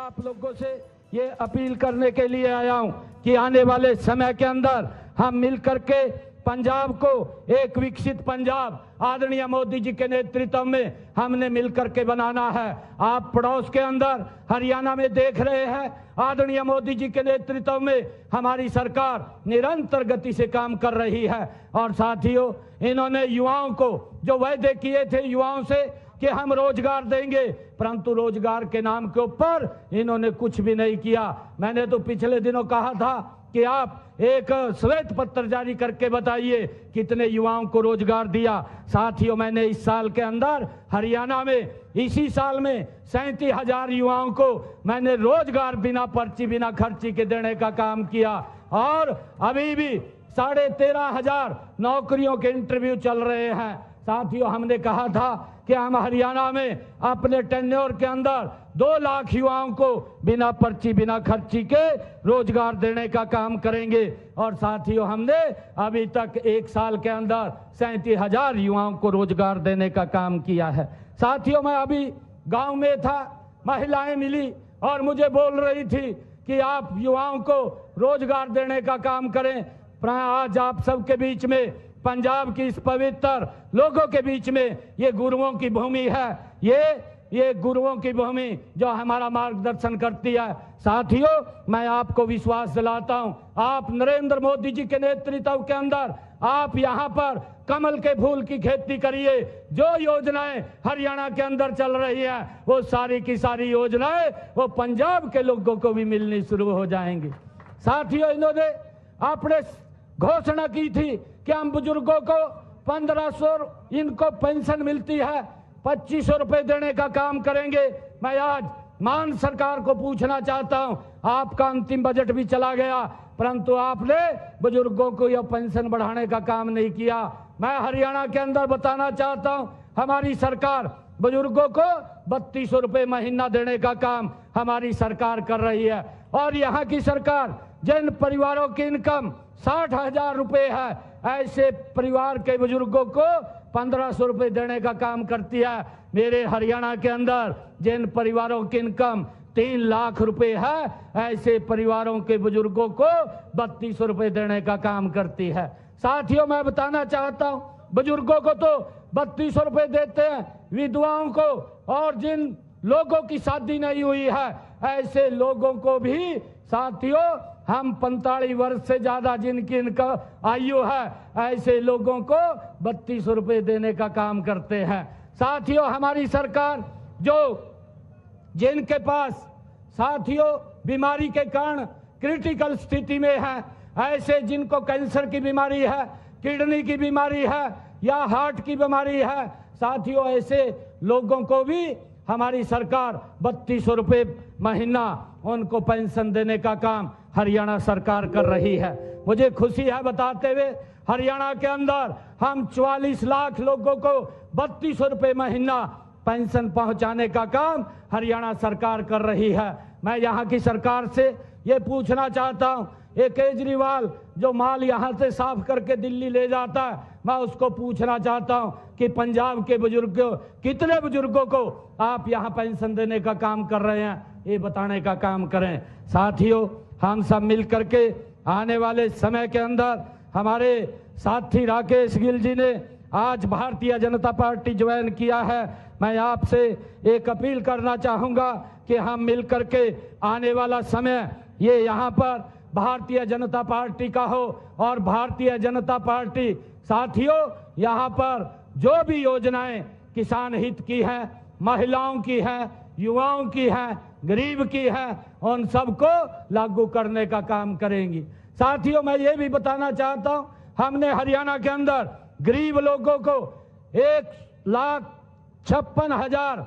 आप लोगों से ये अपील करने के लिए आया हूं कि आने वाले समय के अंदर हम मिलकर के पंजाब को एक विकसित पंजाब आदरणीय मोदी जी के नेतृत्व में हमने मिलकर के बनाना है। आप पड़ोस के अंदर हरियाणा में देख रहे हैं, आदरणीय मोदी जी के नेतृत्व में हमारी सरकार निरंतर गति से काम कर रही है। और साथियों, इन्होंने युवाओं को जो वायदे किए थे युवाओं से कि हम रोजगार देंगे, परंतु रोजगार के नाम के ऊपर इन्होंने कुछ भी नहीं किया। मैंने तो पिछले दिनों कहा था कि आप एक श्वेत पत्र जारी करके बताइए कितने युवाओं को रोजगार दिया। साथियों, मैंने इस साल के अंदर हरियाणा में इसी साल में 37,000 युवाओं को मैंने रोजगार बिना पर्ची बिना खर्ची के देने का काम किया और अभी भी 13,500 नौकरियों के इंटरव्यू चल रहे हैं। साथियों, हमने कहा था कि हम हरियाणा में अपने टेन्योर के अंदर 2 लाख युवाओं को बिना पर्ची बिना खर्ची के रोजगार देने का काम करेंगे। और साथियों, हमने अभी तक 1 साल के अंदर 37,000 युवाओं को रोजगार देने का काम किया है। साथियों, मैं अभी गांव में था, महिलाएं मिली और मुझे बोल रही थी कि आप युवाओं को रोजगार देने का काम करें। आज आप सबके बीच में पंजाब की इस पवित्र लोगों के बीच में ये गुरुओं की भूमि है, ये गुरुओं की भूमि जो हमारा मार्गदर्शन करती है। साथियों, मैं आपको विश्वास दिलाता हूं, आप नरेंद्र मोदी जी के नेतृत्व के अंदर आप यहां पर कमल के फूल की खेती करिए। जो योजनाएं हरियाणा के अंदर चल रही है वो सारी की सारी योजनाएं वो पंजाब के लोगों को भी मिलनी शुरू हो जाएंगी। साथियों, इन्होंने अपने घोषणा की थी कि हम बुजुर्गों को 1500 इनको पेंशन मिलती है, 2500 रुपए देने का काम करेंगे। मैं आज मान सरकार को पूछना चाहता हूं, आपका अंतिम बजट भी चला गया परंतु आपने बुजुर्गों को यह पेंशन बढ़ाने का काम नहीं किया। मैं हरियाणा के अंदर बताना चाहता हूं, हमारी सरकार बुजुर्गों को 3200 रुपए महीना देने का काम हमारी सरकार कर रही है। और यहाँ की सरकार जिन परिवारों की इनकम 60,000 रुपए है, ऐसे परिवार के बुजुर्गों को 1500 रुपए देने का काम करती है। मेरे हरियाणा के अंदर जिन परिवारों की इनकम 3 लाख रुपए है, ऐसे परिवारों के बुजुर्गों को 3200 रुपए देने का काम करती है। साथियों, मैं बताना चाहता हूं, बुजुर्गों को तो 3200 रुपए देते हैं, विधवाओं को और जिन लोगों की शादी नहीं हुई है ऐसे लोगों को भी साथियों हम 45 वर्ष से ज्यादा जिनकी इनका आयु है ऐसे लोगों को 3200 रुपए देने का काम करते हैं। साथियों, हमारी सरकार जो जिनके पास साथियों बीमारी के कारण क्रिटिकल स्थिति में है, ऐसे जिनको कैंसर की बीमारी है, किडनी की बीमारी है या हार्ट की बीमारी है, साथियों ऐसे लोगों को भी हमारी सरकार 3200 रुपए महीना उनको पेंशन देने का काम हरियाणा सरकार कर रही है। मुझे खुशी है बताते हुए, हरियाणा के अंदर हम 44 लाख लोगों को 3200 रुपए महीना पेंशन पहुंचाने का काम हरियाणा सरकार कर रही है। मैं यहाँ की सरकार से ये पूछना चाहता हूँ, ये केजरीवाल जो माल यहाँ से साफ करके दिल्ली ले जाता है, मैं उसको पूछना चाहता हूँ कि पंजाब के बुजुर्गों कितने बुजुर्गों को आप यहाँ पेंशन देने का काम कर रहे हैं, ये बताने का काम करें। साथियों, हम सब मिल करके आने वाले समय के अंदर हमारे साथी राकेश गिल जी ने आज भारतीय जनता पार्टी ज्वाइन किया है। मैं आपसे एक अपील करना चाहूँगा कि हम मिल करके आने वाला समय ये यहाँ पर भारतीय जनता पार्टी का हो और भारतीय जनता पार्टी साथियों यहाँ पर जो भी योजनाएं किसान हित की हैं, महिलाओं की हैं, युवाओं की हैं, गरीब की हैं, उन सबको लागू करने का काम करेंगी। साथियों, मैं ये भी बताना चाहता हूँ, हमने हरियाणा के अंदर गरीब लोगों को 1,56,000